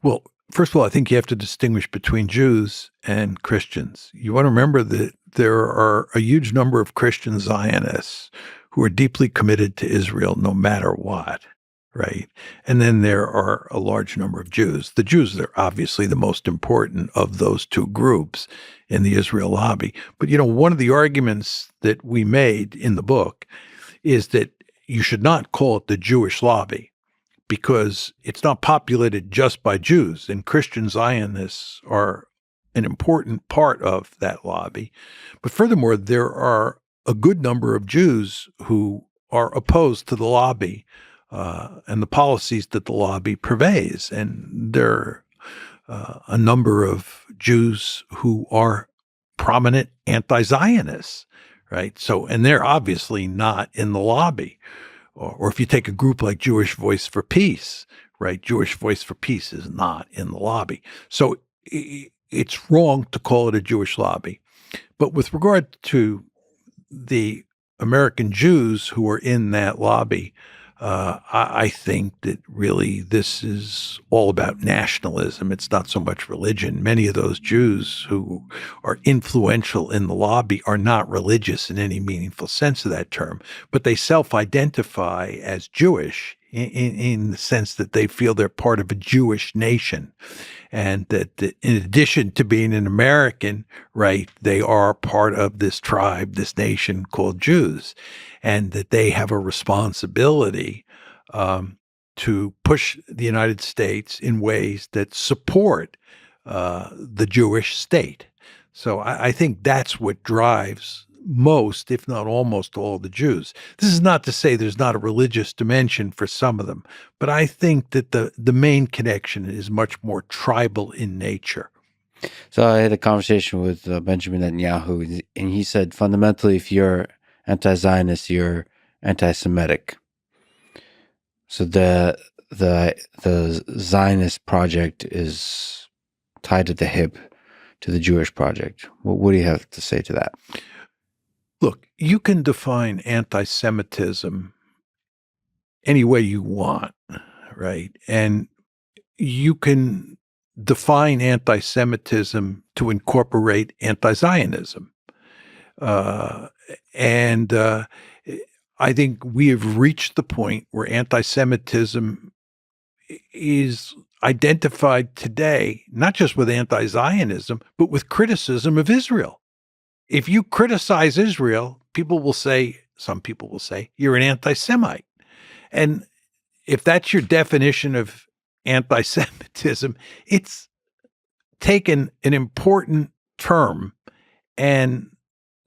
Well, first of all, I think you have to distinguish between Jews and Christians. You want to remember that there are a huge number of Christian Zionists who are deeply committed to Israel no matter what, right? And then there are a large number of Jews. The Jews are obviously the most important of those two groups in the Israel lobby. But, one of the arguments that we made in the book is that you should not call it the Jewish lobby, because it's not populated just by Jews, and Christian Zionists are an important part of that lobby. But furthermore, there are a good number of Jews who are opposed to the lobby and the policies that the lobby purveys. And there are a number of Jews who are prominent anti-Zionists, right? So, and they're obviously not in the lobby. Or if you take a group like Jewish Voice for Peace, right? Jewish Voice for Peace is not in the lobby. So it's wrong to call it a Jewish lobby. But with regard to the American Jews who are in that lobby, I think that really this is all about nationalism. It's not so much religion. Many of those Jews who are influential in the lobby are not religious in any meaningful sense of that term, but they self-identify as Jewish in the sense that they feel they're part of a Jewish nation. And that in addition to being an American, right, they are part of this tribe, this nation called Jews, and that they have a responsibility to push the United States in ways that support the Jewish state. So I think that's what drives most, if not almost all, the Jews. This is not to say there's not a religious dimension for some of them, but I think that the main connection is much more tribal in nature. So I had a conversation with Benjamin Netanyahu, and he said fundamentally, if you're anti-Zionist, you're anti-Semitic. So the Zionist project is tied at the hip to the Jewish project. What do you have to say to that? Look, you can define anti-Semitism any way you want, right? And you can define anti-Semitism to incorporate anti-Zionism. And I think we have reached the point where anti-Semitism is identified today, not just with anti-Zionism, but with criticism of Israel. If you criticize Israel, some people will say, you're an anti-Semite. And if that's your definition of anti-Semitism, it's taken an important term and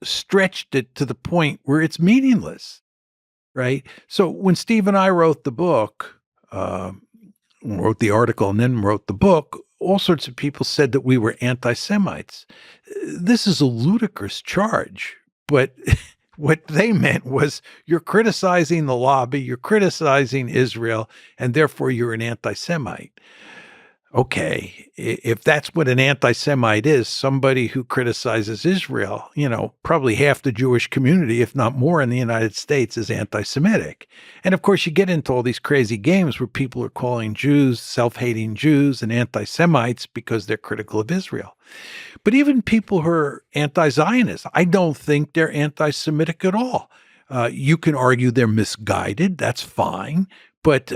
stretched it to the point where it's meaningless, right? So when Steve and I wrote the book, wrote the article and then wrote the book, all sorts of people said that we were anti-Semites. This is a ludicrous charge, but what they meant was you're criticizing the lobby, you're criticizing Israel, and therefore you're an anti-Semite. Okay, if that's what an anti-Semite is, somebody who criticizes Israel, probably half the Jewish community, if not more in the United States, is anti-Semitic. And of course, you get into all these crazy games where people are calling Jews self-hating Jews and anti-Semites because they're critical of Israel. But even people who are anti-Zionist, I don't think they're anti-Semitic at all. You can argue they're misguided. That's fine. But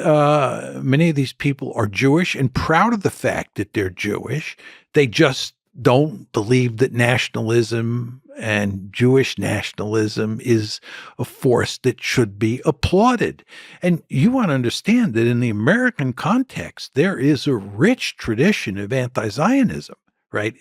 many of these people are Jewish and proud of the fact that they're Jewish. They just don't believe that nationalism and Jewish nationalism is a force that should be applauded. And you want to understand that in the American context, there is a rich tradition of anti-Zionism, right?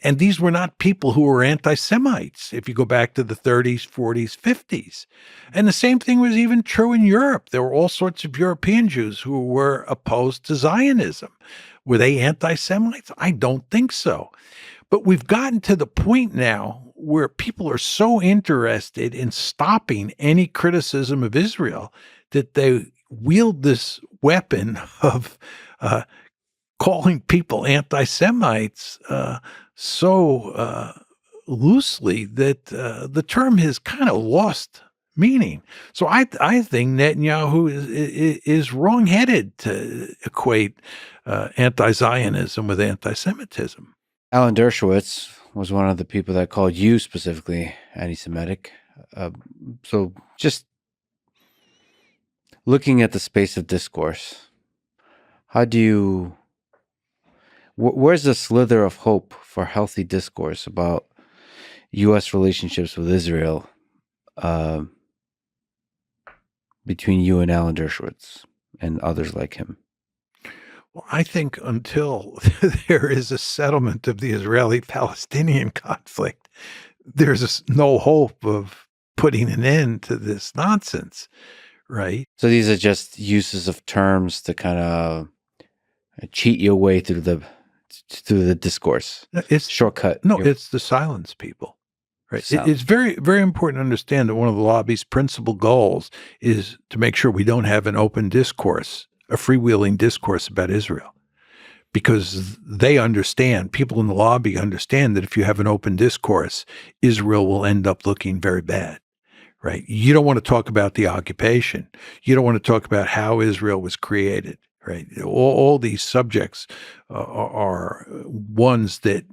And these were not people who were anti-Semites, if you go back to the 30s, 40s, 50s. And the same thing was even true in Europe. There were all sorts of European Jews who were opposed to Zionism. Were they anti-Semites? I don't think so. But we've gotten to the point now where people are so interested in stopping any criticism of Israel that they wield this weapon of calling people anti-Semites so loosely that the term has kind of lost meaning. So I think Netanyahu is wrongheaded to equate anti-Zionism with anti-Semitism. Alan Dershowitz was one of the people that called you specifically anti-Semitic. Uh, so just looking at the space of discourse, how do you, where's the slither of hope for healthy discourse about U.S. relationships with Israel between you and Alan Dershowitz and others like him? Well, I think until there is a settlement of the Israeli-Palestinian conflict, there's no hope of putting an end to this nonsense, right? So these are just uses of terms to kind of cheat your way through the discourse. It's Shortcut. no, it's to silence people. Right. It's very, very important to understand that one of the lobby's principal goals is to make sure we don't have an open discourse, a freewheeling discourse about Israel, because they understand, people in the lobby understand that if you have an open discourse, Israel will end up looking very bad. Right. You don't want to talk about the occupation. You don't want to talk about how Israel was created. Right. All these subjects are ones that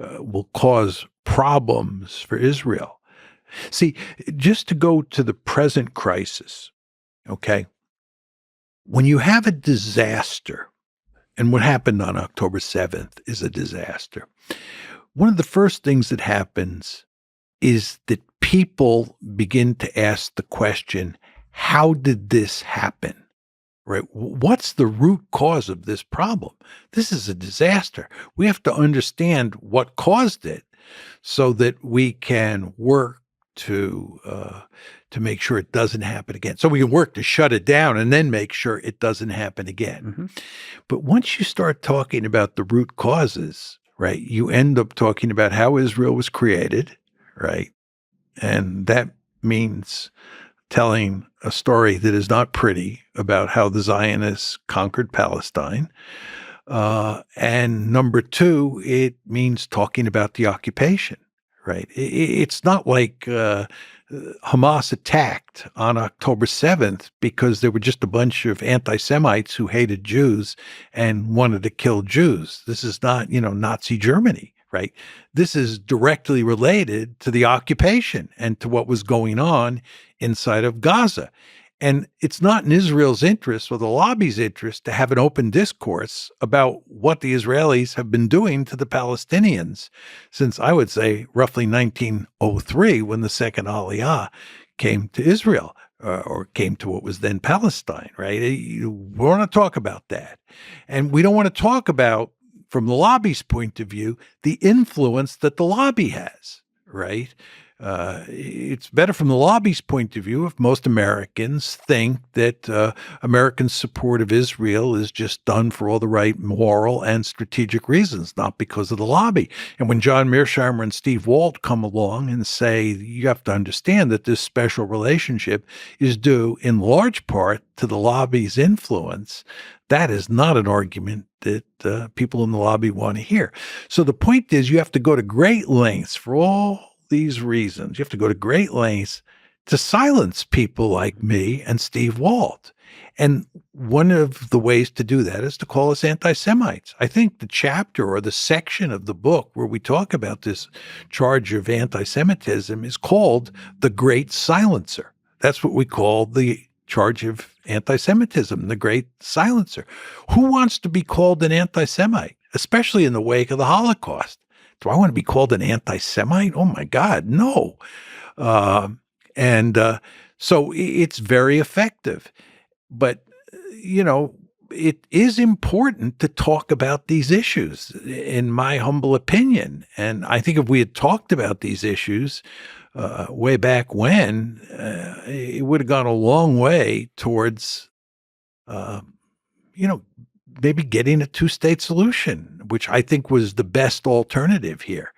will cause problems for Israel. See, just to go to the present crisis, okay, when you have a disaster, and what happened on October 7th is a disaster, one of the first things that happens is that people begin to ask the question, how did this happen? Right? What's the root cause of this problem? This is a disaster. We have to understand what caused it so that we can work to make sure it doesn't happen again. So we can work to shut it down and then make sure it doesn't happen again. Mm-hmm. But once you start talking about the root causes, right, you end up talking about how Israel was created, right? And that means telling a story that is not pretty about how the Zionists conquered Palestine. And number two, it means talking about the occupation, right? It's not like Hamas attacked on October 7th because there were just a bunch of anti-Semites who hated Jews and wanted to kill Jews. This is not, Nazi Germany, right? This is directly related to the occupation and to what was going on inside of Gaza. And it's not in Israel's interest or the lobby's interest to have an open discourse about what the Israelis have been doing to the Palestinians since, I would say, roughly 1903, when the second Aliyah came to Israel or came to what was then Palestine, right? We want to talk about that. And we don't want to talk about, from the lobby's point of view, the influence that the lobby has, right? It's better from the lobby's point of view if most Americans think that American support of Israel is just done for all the right moral and strategic reasons, not because of the lobby. And when John Mearsheimer and Steve Walt come along and say, you have to understand that this special relationship is due in large part to the lobby's influence, that is not an argument that people in the lobby want to hear. So the point is, you have to go to great lengths for all these reasons. You have to go to great lengths to silence people like me and Steve Walt. And one of the ways to do that is to call us anti-Semites. I think the chapter or the section of the book where we talk about this charge of anti-Semitism is called The Great Silencer. That's what we call the charge of anti-Semitism, the Great Silencer. Who wants to be called an anti-Semite, especially in the wake of the Holocaust? Do I want to be called an anti-Semite? Oh my God, no. So it's very effective. But, it is important to talk about these issues, in my humble opinion. And I think if we had talked about these issues way back when, it would have gone a long way towards, maybe getting a two-state solution, which I think was the best alternative here.